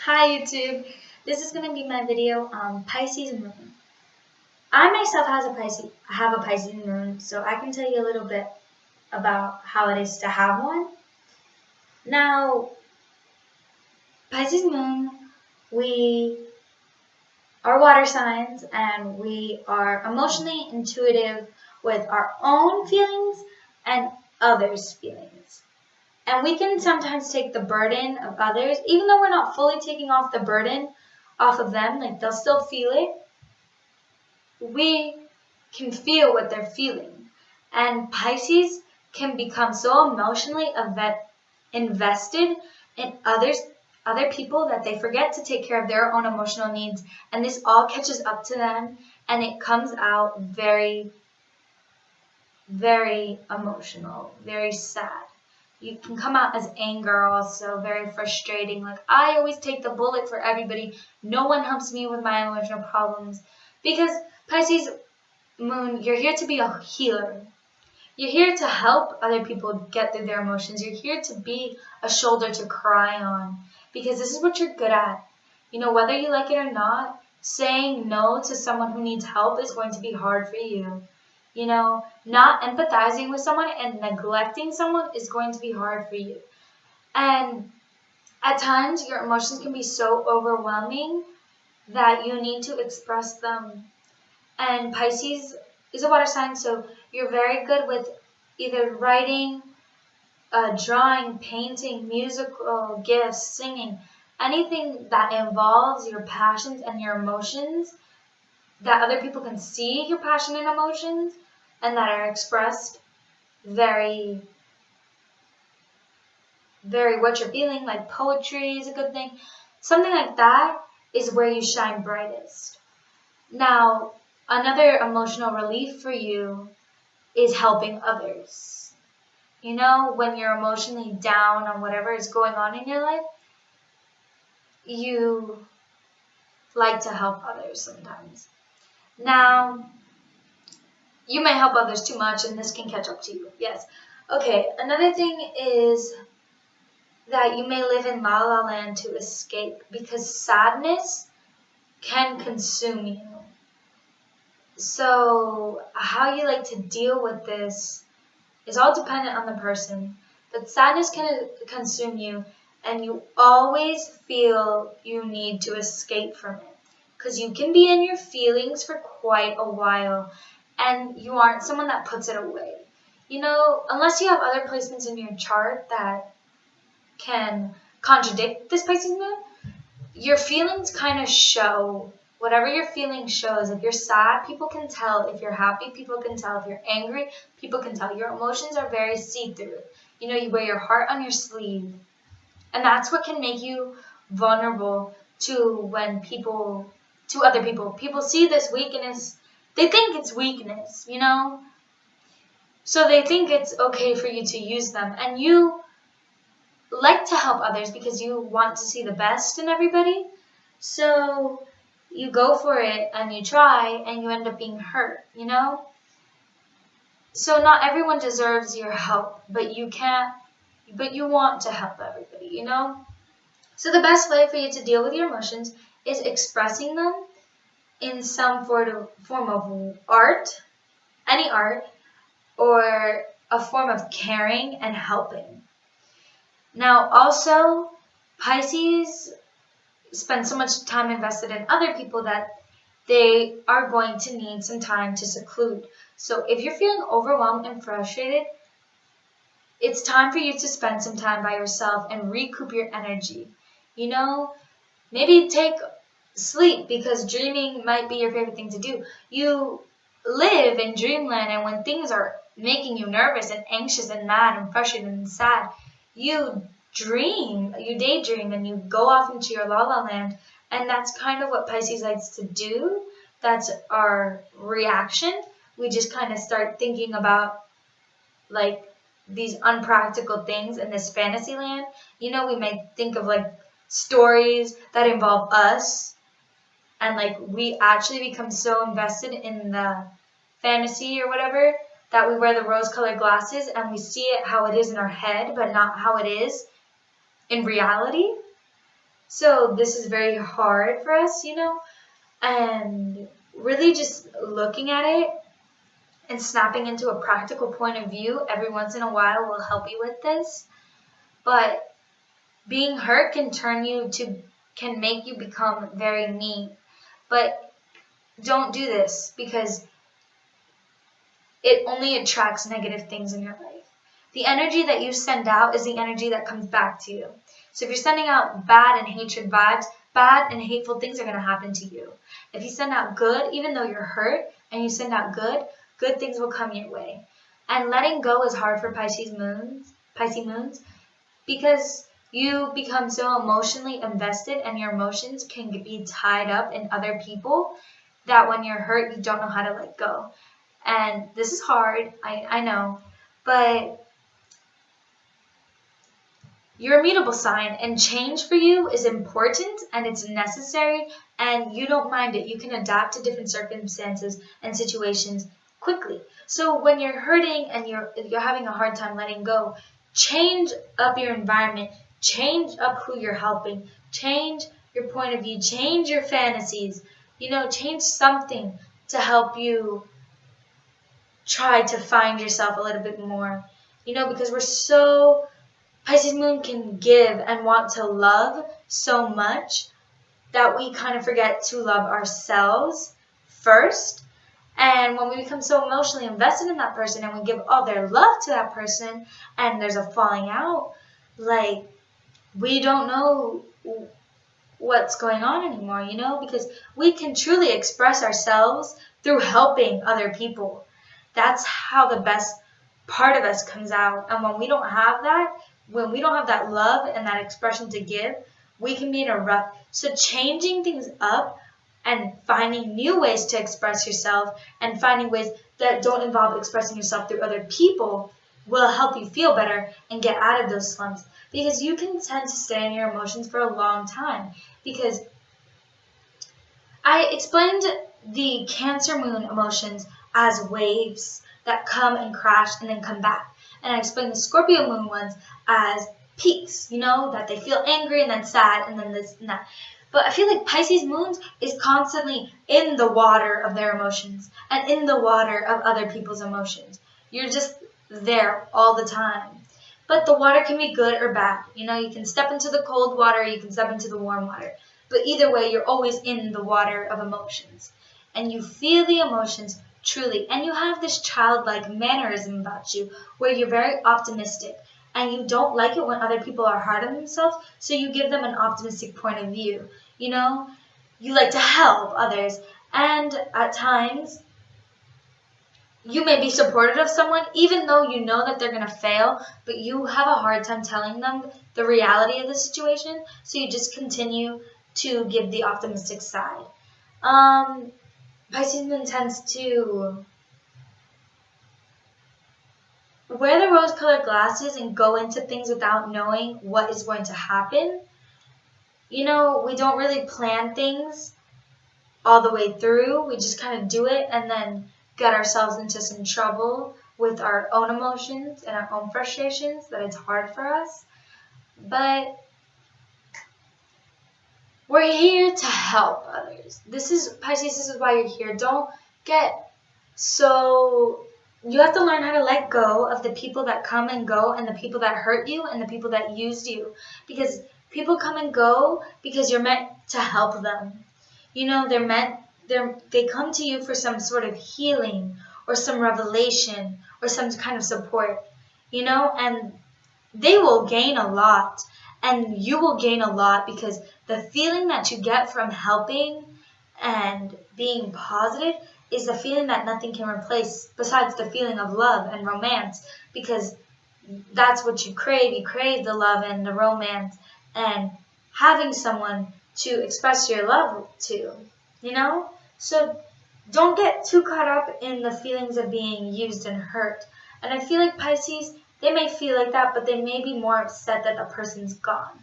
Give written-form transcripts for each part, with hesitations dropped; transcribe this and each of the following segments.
Hi YouTube, this is going to be my video on Pisces Moon. I myself have a Pisces Moon, so I can tell you a little bit about how it is to have one. Now, Pisces Moon, we are water signs and we are emotionally intuitive with our own feelings and others' feelings. And we can sometimes take the burden of others, even though we're not fully taking off the burden off of them, like they'll still feel it. We can feel what they're feeling. And Pisces can become so emotionally invested in other people that they forget to take care of their own emotional needs. And this all catches up to them and it comes out very, very emotional, very sad. You can come out as anger also, very frustrating. Like, I always take the bullet for everybody. No one helps me with my emotional problems. Because Pisces Moon, you're here to be a healer. You're here to help other people get through their emotions. You're here to be a shoulder to cry on. Because this is what you're good at. You know, whether you like it or not, saying no to someone who needs help is going to be hard for you. You know, not empathizing with someone and neglecting someone is going to be hard for you. And at times, your emotions can be so overwhelming that you need to express them. And Pisces is a water sign, so you're very good with either writing, drawing, painting, musical gifts, singing, anything that involves your passions and your emotions, that other people can see your passion and emotions, and that are expressed very, very what you're feeling, like poetry is a good thing. Something like that is where you shine brightest. Now, another emotional relief for you is helping others. You know, when you're emotionally down on whatever is going on in your life, you like to help others sometimes. Now, you may help others too much and this can catch up to you. Yes. Okay, another thing is that you may live in la la land to escape because sadness can consume you. So how you like to deal with this is all dependent on the person. But sadness can consume you and you always feel you need to escape from it. Because you can be in your feelings for quite a while and you aren't someone that puts it away. You know, unless you have other placements in your chart that can contradict this Pisces Moon, your feelings kind of show. Whatever your feeling shows. If you're sad, people can tell. If you're happy, people can tell. If you're angry, people can tell. Your emotions are very see-through. You know, you wear your heart on your sleeve. And that's what can make you vulnerable to other people. People see this weakness. They think it's weakness, you know? So they think it's okay for you to use them. And you like to help others because you want to see the best in everybody. So you go for it and you try and you end up being hurt, you know? So not everyone deserves your help, but you want to help everybody, you know? So the best way for you to deal with your emotions is expressing them in some form of art, any art, or a form of caring and helping. Now also, Pisces spend so much time invested in other people that they are going to need some time to seclude. So if you're feeling overwhelmed and frustrated, it's time for you to spend some time by yourself and recoup your energy. You know, maybe take sleep because dreaming might be your favorite thing to do. You live in dreamland, and when things are making you nervous and anxious and mad and frustrated and sad, you daydream, and you go off into your la la land. And that's kind of what Pisces likes to do. That's our reaction. We just kind of start thinking about like these unpractical things in this fantasy land. You know, we may think of like stories that involve us, and like we actually become so invested in the fantasy or whatever that we wear the rose-colored glasses and we see it how it is in our head, but not how it is in reality. So this is very hard for us, you know, and really just looking at it and snapping into a practical point of view every once in a while will help you with this. But being hurt can make you become very mean. But don't do this, because it only attracts negative things in your life. The energy that you send out is the energy that comes back to you. So if you're sending out bad and hatred vibes, bad and hateful things are going to happen to you. If you send out good, even though you're hurt, and you send out good, good things will come your way. And letting go is hard for Pisces moons, because you become so emotionally invested and your emotions can be tied up in other people that when you're hurt, you don't know how to let go. And this is hard, I know, but you're a mutable sign, and change for you is important and it's necessary, and you don't mind it. You can adapt to different circumstances and situations quickly. So when you're hurting and you're having a hard time letting go, change up your environment, change up who you're helping, change your point of view, change your fantasies, you know, change something to help you try to find yourself a little bit more, you know, because Pisces Moon can give and want to love so much that we kind of forget to love ourselves first. And when we become so emotionally invested in that person and we give all their love to that person and there's a falling out, like, we don't know what's going on anymore, you know, because we can truly express ourselves through helping other people. That's how the best part of us comes out. And when we don't have that love and that expression to give, we can be in a rut. So changing things up and finding new ways to express yourself and finding ways that don't involve expressing yourself through other people will help you feel better and get out of those slumps. Because you can tend to stay in your emotions for a long time. Because I explained the Cancer Moon emotions as waves that come and crash and then come back. And I explained the Scorpio Moon ones as peaks, you know, that they feel angry and then sad and then this and that. But I feel like Pisces Moons is constantly in the water of their emotions and in the water of other people's emotions. You're just there all the time. But the water can be good or bad. You know, you can step into the cold water, you can step into the warm water. But either way, you're always in the water of emotions. And you feel the emotions truly. And you have this childlike mannerism about you where you're very optimistic. And you don't like it when other people are hard on themselves, so you give them an optimistic point of view. You know, you like to help others. And at times, you may be supportive of someone, even though you know that they're going to fail, but you have a hard time telling them the reality of the situation, so you just continue to give the optimistic side. Pisces Moon tends to wear the rose-colored glasses and go into things without knowing what is going to happen. You know, we don't really plan things all the way through. We just kind of do it and then get ourselves into some trouble with our own emotions and our own frustrations that it's hard for us. But we're here to help others. Pisces, this is why you're here. Don't get so... You have to learn how to let go of the people that come and go and the people that hurt you and the people that used you. Because people come and go because you're meant to help them. You know, they come to you for some sort of healing or some revelation or some kind of support. You know, and they will gain a lot. And you will gain a lot because the feeling that you get from helping and being positive is the feeling that nothing can replace besides the feeling of love and romance, because that's what you crave. You crave the love and the romance and having someone to express your love to, you know? So don't get too caught up in the feelings of being used and hurt. And I feel like Pisces, they may feel like that, but they may be more upset that the person's gone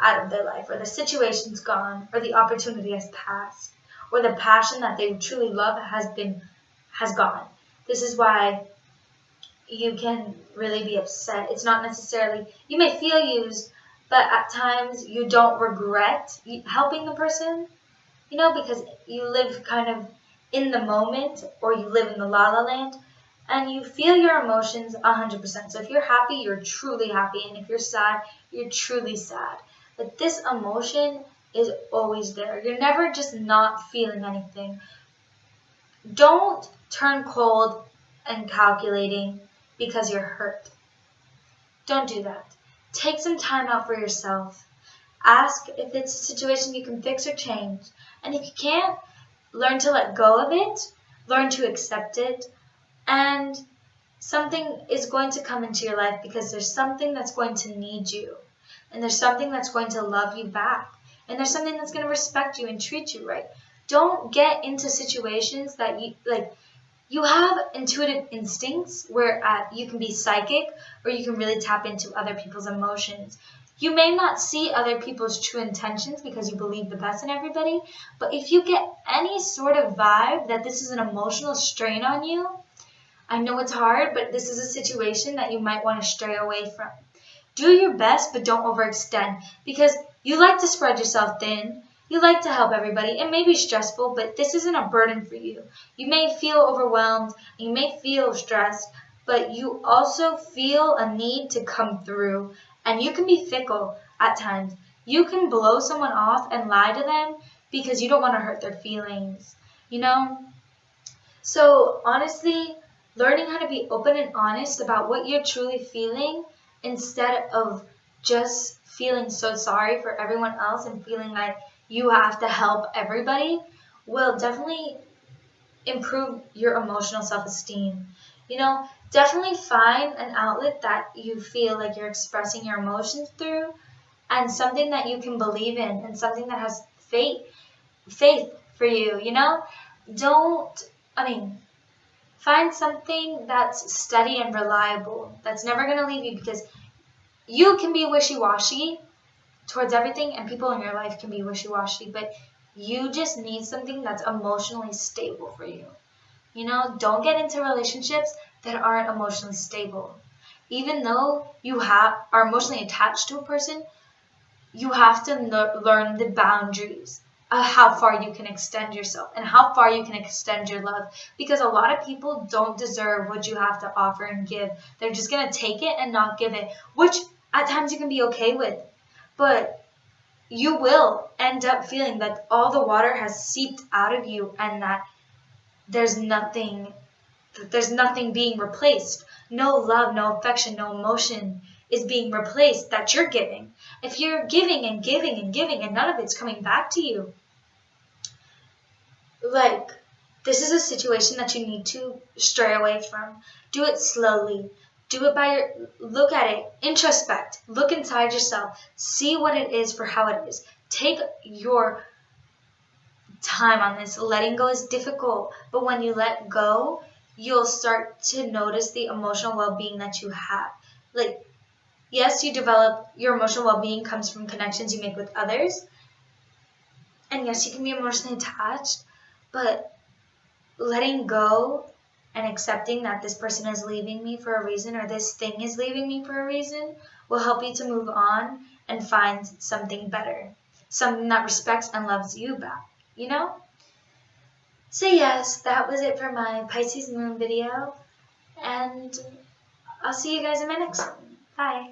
out of their life, or the situation's gone, or the opportunity has passed, or the passion that they truly love has gone. This is why you can really be upset. It's not necessarily, you may feel used, but at times you don't regret helping the person, because you live kind of in the moment, or you live in the la la land, and you feel your emotions 100%. So if you're happy, you're truly happy, and if you're sad, you're truly sad. But this emotion is always there. You're never just not feeling anything. Don't turn cold and calculating because you're hurt. Don't do that. Take some time out for yourself. Ask if it's a situation you can fix or change. And if you can't, learn to let go of it, learn to accept it, and something is going to come into your life because there's something that's going to need you, and there's something that's going to love you back, and there's something that's going to respect you and treat you right. Don't get into situations that you have intuitive instincts where you can be psychic, or you can really tap into other people's emotions. You may not see other people's true intentions because you believe the best in everybody, but if you get any sort of vibe that this is an emotional strain on you, I know it's hard, but this is a situation that you might want to stray away from. Do your best, but don't overextend, because you like to spread yourself thin. You like to help everybody. It may be stressful, but this isn't a burden for you. You may feel overwhelmed, you may feel stressed, but you also feel a need to come through. And you can be fickle at times. You can blow someone off and lie to them because you don't want to hurt their feelings, So honestly, learning how to be open and honest about what you're truly feeling instead of just feeling so sorry for everyone else and feeling like you have to help everybody will definitely improve your emotional self-esteem. Definitely find an outlet that you feel like you're expressing your emotions through, and something that you can believe in, and something that has faith for you, find something that's steady and reliable, that's never going to leave you, because you can be wishy-washy towards everything, and people in your life can be wishy-washy, but you just need something that's emotionally stable for you. Don't get into relationships that aren't emotionally stable. Even though you are emotionally attached to a person, you have to learn the boundaries of how far you can extend yourself and how far you can extend your love, because a lot of people don't deserve what you have to offer and give. They're just going to take it and not give it, which at times you can be okay with, but you will end up feeling that all the water has seeped out of you, and that there's nothing being replaced. No love, no affection, no emotion is being replaced that you're giving. If you're giving and giving and giving and none of it's coming back to you, this is a situation that you need to stray away from. Do it slowly. Do it look at it, introspect, look inside yourself, see what it is for how it is. Take your time on this. Letting go is difficult, but when you let go, you'll start to notice the emotional well-being that you have. Yes, you develop your emotional well-being comes from connections you make with others, and yes, you can be emotionally attached, but letting go and accepting that this person is leaving me for a reason, or this thing is leaving me for a reason, will help you to move on and find something better, something that respects and loves you back. So yes, that was it for my Pisces Moon video, and I'll see you guys in my next one. Bye.